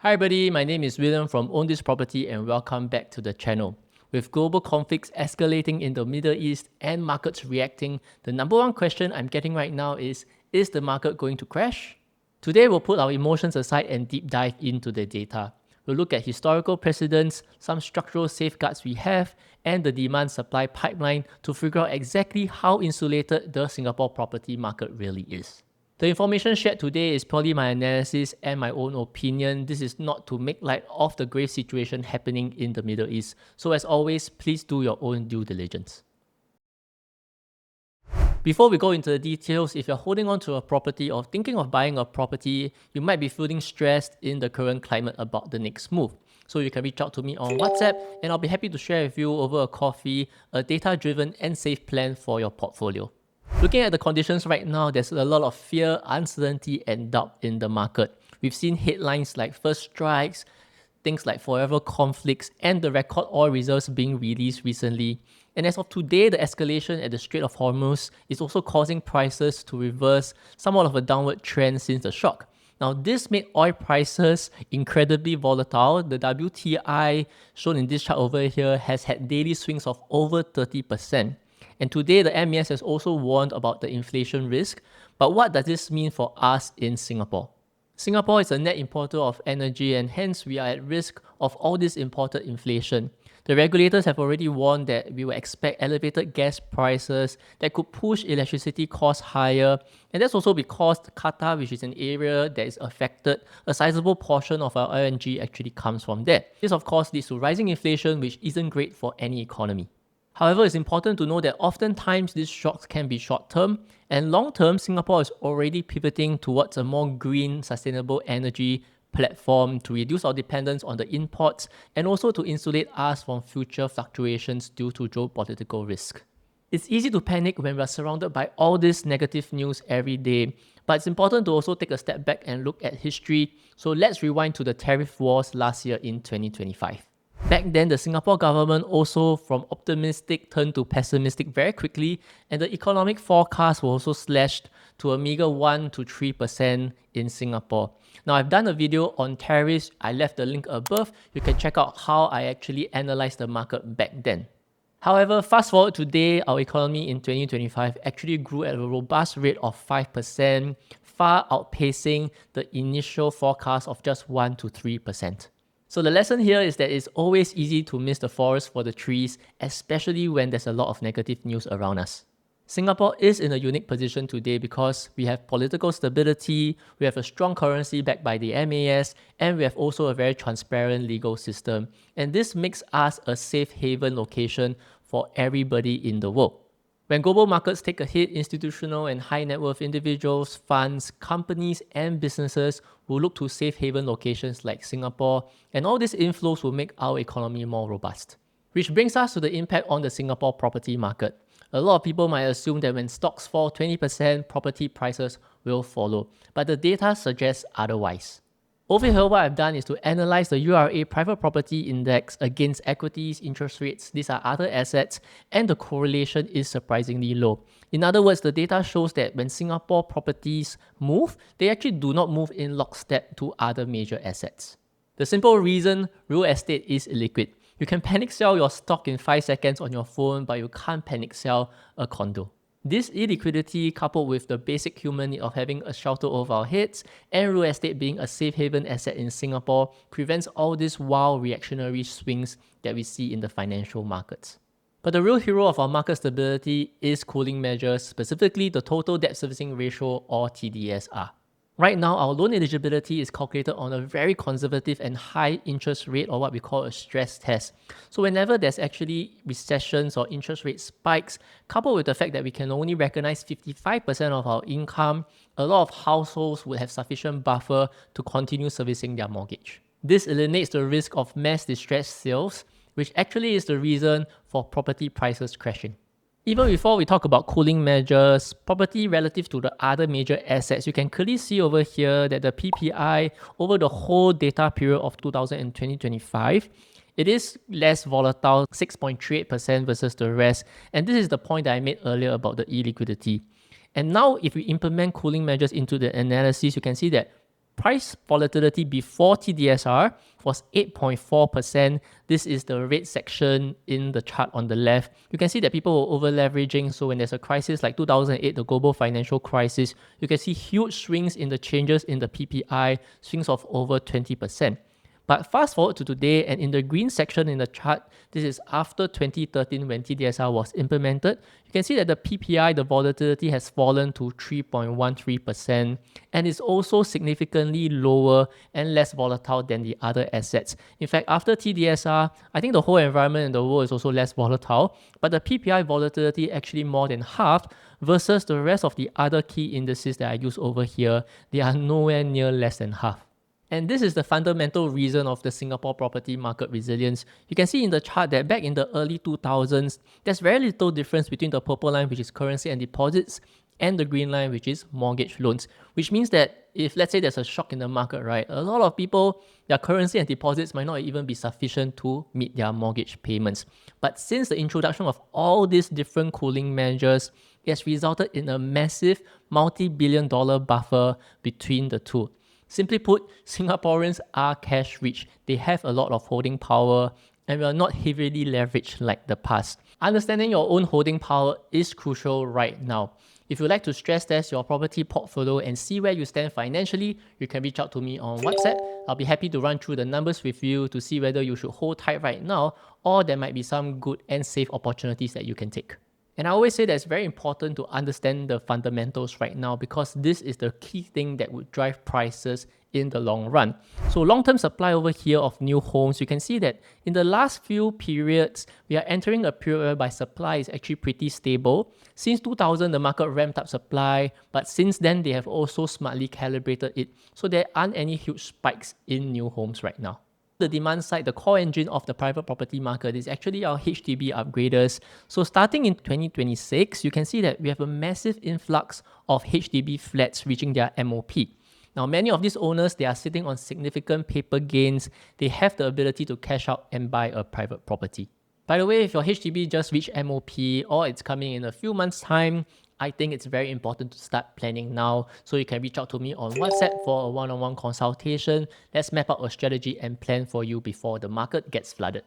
Hi everybody, my name is William from Own This Property and welcome back to the channel. With global conflicts escalating in the Middle East and markets reacting, the number one question I'm getting right now is the market going to crash? Today we'll put our emotions aside and deep dive into the data. We'll look at historical precedents, some structural safeguards we have, and the demand-supply pipeline to figure out exactly how insulated the Singapore property market really is. The information shared today is purely my analysis and my own opinion. This is not to make light of the grave situation happening in the Middle East. So as always, please do your own due diligence. Before we go into the details, if you're holding on to a property or thinking of buying a property, you might be feeling stressed in the current climate about the next move. So you can reach out to me on WhatsApp and I'll be happy to share with you over a coffee a data-driven and safe plan for your portfolio. Looking at the conditions right now, there's a lot of fear, uncertainty, and doubt in the market. We've seen headlines like first strikes, things like forever conflicts, and the record oil reserves being released recently. And as of today, the escalation at the Strait of Hormuz is also causing prices to reverse somewhat of a downward trend since the shock. Now, this made oil prices incredibly volatile. The WTI, shown in this chart over here, has had daily swings of over 30%. And today, the MES has also warned about the inflation risk. But what does this mean for us in Singapore? Singapore is a net importer of energy and hence we are at risk of all this imported inflation. The regulators have already warned that we will expect elevated gas prices that could push electricity costs higher. And that's also because Qatar, which is an area that is affected, a sizable portion of our LNG actually comes from there. This of course leads to rising inflation, which isn't great for any economy. However, it's important to know that oftentimes these shocks can be short-term, and long-term, Singapore is already pivoting towards a more green, sustainable energy platform to reduce our dependence on the imports and also to insulate us from future fluctuations due to geopolitical risk. It's easy to panic when we're surrounded by all this negative news every day, but it's important to also take a step back and look at history. So let's rewind to the tariff wars last year in 2025. Back then, the Singapore government also from optimistic turned to pessimistic very quickly, and the economic forecast was also slashed to a meager 1 to 3% in Singapore. Now, I've done a video on tariffs. I left the link above. You can check out how I actually analyzed the market back then. However, fast forward today, our economy in 2025 actually grew at a robust rate of 5%, far outpacing the initial forecast of just 1 to 3%. So the lesson here is that it's always easy to miss the forest for the trees, especially when there's a lot of negative news around us. Singapore is in a unique position today because we have political stability, we have a strong currency backed by the MAS, and we have also a very transparent legal system. And this makes us a safe haven location for everybody in the world. When global markets take a hit, institutional and high net worth individuals, funds, companies, and businesses will look to safe haven locations like Singapore, and all these inflows will make our economy more robust. Which brings us to the impact on the Singapore property market. A lot of people might assume that when stocks fall 20%, property prices will follow, but the data suggests otherwise. Over here, what I've done is to analyze the URA Private Property Index against equities, interest rates, these are other assets, and the correlation is surprisingly low. In other words, the data shows that when Singapore properties move, they actually do not move in lockstep to other major assets. The simple reason, real estate is illiquid. You can panic sell your stock in 5 seconds on your phone, but you can't panic sell a condo. This illiquidity, coupled with the basic human need of having a shelter over our heads and real estate being a safe haven asset in Singapore, prevents all these wild reactionary swings that we see in the financial markets. But the real hero of our market stability is cooling measures, specifically the total debt servicing ratio or TDSR. Right now, our loan eligibility is calculated on a very conservative and high interest rate, or what we call a stress test. So whenever there's actually recessions or interest rate spikes, coupled with the fact that we can only recognize 55% of our income, a lot of households would have sufficient buffer to continue servicing their mortgage. This eliminates the risk of mass distressed sales, which actually is the reason for property prices crashing. Even before we talk about cooling measures, property relative to the other major assets, you can clearly see over here that the PPI over the whole data period of 2020-2025, it is less volatile, 6.38% versus the rest. And this is the point that I made earlier about the illiquidity. And now if we implement cooling measures into the analysis, you can see that price volatility before TDSR was 8.4%. This is the red section in the chart on the left. You can see that people were over leveraging. So when there's a crisis like 2008, the global financial crisis, you can see huge swings in the changes in the PPI, swings of over 20%. But fast forward to today, and in the green section in the chart, this is after 2013 when TDSR was implemented. You can see that the PPI, the volatility has fallen to 3.13%, and is also significantly lower and less volatile than the other assets. In fact, after TDSR, I think the whole environment in the world is also less volatile, but the PPI volatility actually more than halved versus the rest of the other key indices that I use over here. They are nowhere near less than half. And this is the fundamental reason of the Singapore property market resilience. You can see in the chart that back in the early 2000s, there's very little difference between the purple line, which is currency and deposits, and the green line, which is mortgage loans, which means that if, let's say, there's a shock in the market, right, a lot of people, their currency and deposits might not even be sufficient to meet their mortgage payments. But since the introduction of all these different cooling measures, it has resulted in a massive multi-billion-dollar buffer between the two. Simply put, Singaporeans are cash rich. They have a lot of holding power, and we are not heavily leveraged like the past. Understanding your own holding power is crucial right now. If you'd like to stress test your property portfolio and see where you stand financially, you can reach out to me on WhatsApp. I'll be happy to run through the numbers with you to see whether you should hold tight right now, or there might be some good and safe opportunities that you can take. And I always say that it's very important to understand the fundamentals right now, because this is the key thing that would drive prices in the long run. So long-term supply over here of new homes, you can see that in the last few periods, we are entering a period whereby supply is actually pretty stable. Since 2000, the market ramped up supply, but since then, they have also smartly calibrated it. So there aren't any huge spikes in new homes right now. The demand side, the core engine of the private property market is actually our HDB upgraders. So starting in 2026, you can see that we have a massive influx of HDB flats reaching their MOP. Now, many of these owners, they are sitting on significant paper gains. They have the ability to cash out and buy a private property. By the way, if your HDB just reached MOP or it's coming in a few months' time, I think it's very important to start planning now. So you can reach out to me on WhatsApp for a one-on-one consultation. Let's map out a strategy and plan for you before the market gets flooded.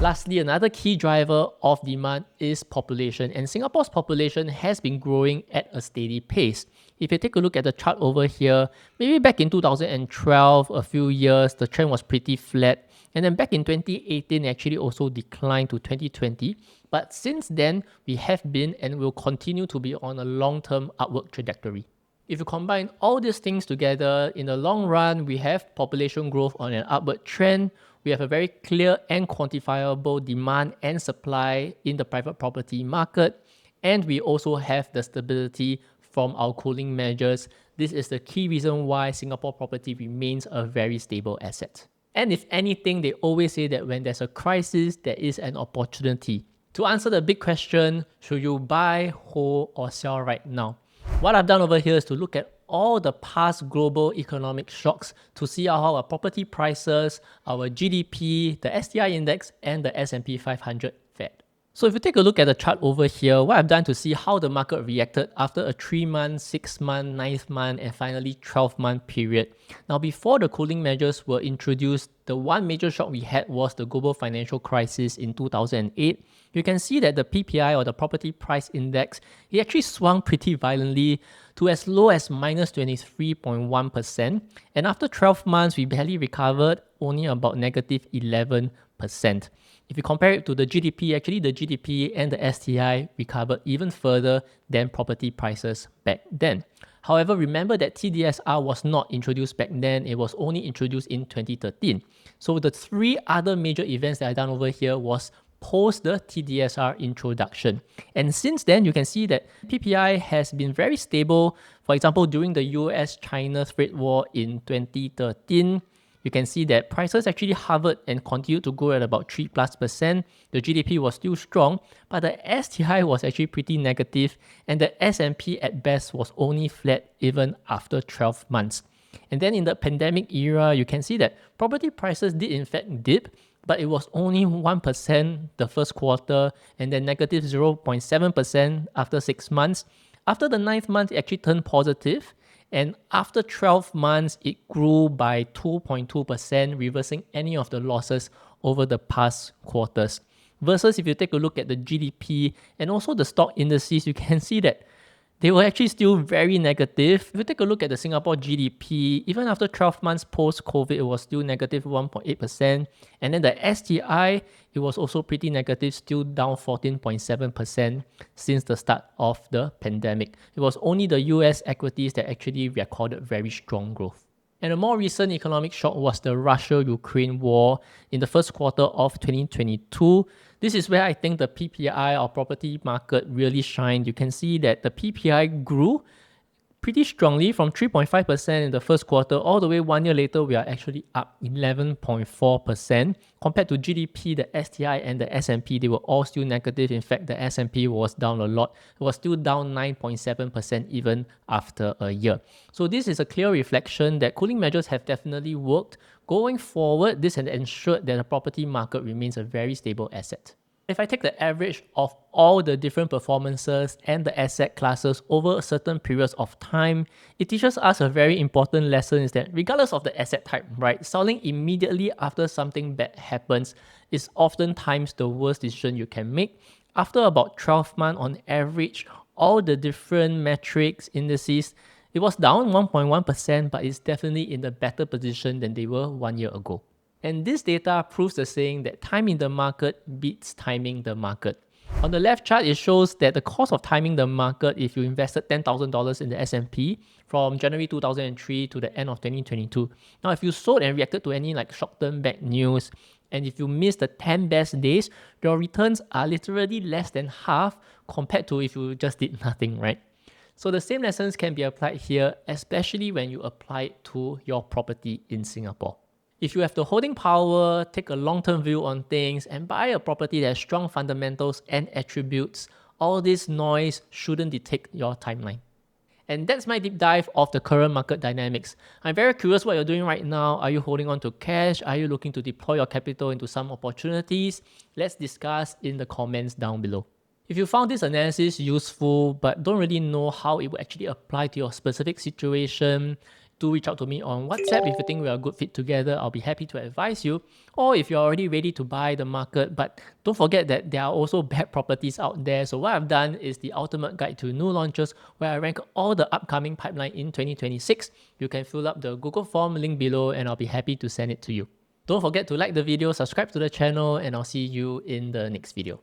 Lastly, another key driver of demand is population, and Singapore's population has been growing at a steady pace. If you take a look at the chart over here, maybe back in 2012, a few years, the trend was pretty flat. And then back in 2018, it actually also declined to 2020. But since then, we have been and will continue to be on a long-term upward trajectory. If you combine all these things together, in the long run, we have population growth on an upward trend. We have a very clear and quantifiable demand and supply in the private property market. And we also have the stability from our cooling measures. This is the key reason why Singapore property remains a very stable asset. And if anything, they always say that when there's a crisis, there is an opportunity. To answer the big question, should you buy, hold, or sell right now? What I've done over here is to look at all the past global economic shocks to see how our property prices, our GDP, the STI index, and the S&P 500 fared. So if you take a look at the chart over here, what I've done to see how the market reacted after a 3-month, 6-month, 9-month, and finally 12-month period. Now, before the cooling measures were introduced, the one major shock we had was the global financial crisis in 2008. You can see that the PPI, or the property price index, it actually swung pretty violently to as low as minus 23.1%. And after 12 months, we barely recovered, only about negative 11%. If you compare it to the GDP, actually the GDP and the STI recovered even further than property prices back then. However, remember that TDSR was not introduced back then. It was only introduced in 2013. So the 3 other major events that I've done over here was post the TDSR introduction. And since then, you can see that PPI has been very stable. For example, during the US-China trade war in 2013, you can see that prices actually hovered and continued to grow at about 3+%. The GDP was still strong, but the STI was actually pretty negative, and the S&P at best was only flat even after 12 months. And then in the pandemic era, you can see that property prices did in fact dip, but it was only 1% the first quarter, and then negative 0.7% after 6 months. After the 9th month, it actually turned positive. And after 12 months, it grew by 2.2%, reversing any of the losses over the past quarters. Versus if you take a look at the GDP and also the stock indices, you can see that they were actually still very negative. If you take a look at the Singapore GDP, even after 12 months post-COVID, it was still negative 1.8%. And then the STI, it was also pretty negative, still down 14.7% since the start of the pandemic. It was only the US equities that actually recorded very strong growth. And a more recent economic shock was the Russia-Ukraine war in the first quarter of 2022. This is where I think the PPI or property market really shined. You can see that the PPI grew pretty strongly from 3.5% in the first quarter all the way 1 year later. We are actually up 11.4% compared to GDP, the STI and the S&P. They were all still negative. In fact, the S&P was down a lot. It was still down 9.7% even after a year. So this is a clear reflection that cooling measures have definitely worked. Going forward, this has ensured that the property market remains a very stable asset. If I take the average of all the different performances and the asset classes over certain periods of time, it teaches us a very important lesson, is that regardless of the asset type, right, selling immediately after something bad happens is oftentimes the worst decision you can make. After about 12 months on average, all the different metrics, indices, it was down 1.1%, but it's definitely in a better position than they were 1 year ago. And this data proves the saying that timing the market beats timing the market. On the left chart, it shows that the cost of timing the market if you invested $10,000 in the S&P from January 2003 to the end of 2022. Now, if you sold and reacted to any short-term bad news, and if you miss the 10 best days, your returns are literally less than half compared to if you just did nothing, right? So the same lessons can be applied here, especially when you apply it to your property in Singapore. If you have the holding power, take a long-term view on things, and buy a property that has strong fundamentals and attributes, all this noise shouldn't dictate your timeline. And that's my deep dive of the current market dynamics. I'm very curious what you're doing right now. Are you holding on to cash? Are you looking to deploy your capital into some opportunities? Let's discuss in the comments down below. If you found this analysis useful but don't really know how it will actually apply to your specific situation, do reach out to me on WhatsApp. If you think we are a good fit together, I'll be happy to advise you. Or if you're already ready to buy the market, but don't forget that there are also bad properties out there. So what I've done is the ultimate guide to new launches, where I rank all the upcoming pipeline in 2026. You can fill up the Google form link below and I'll be happy to send it to you. Don't forget to like the video, subscribe to the channel, and I'll see you in the next video.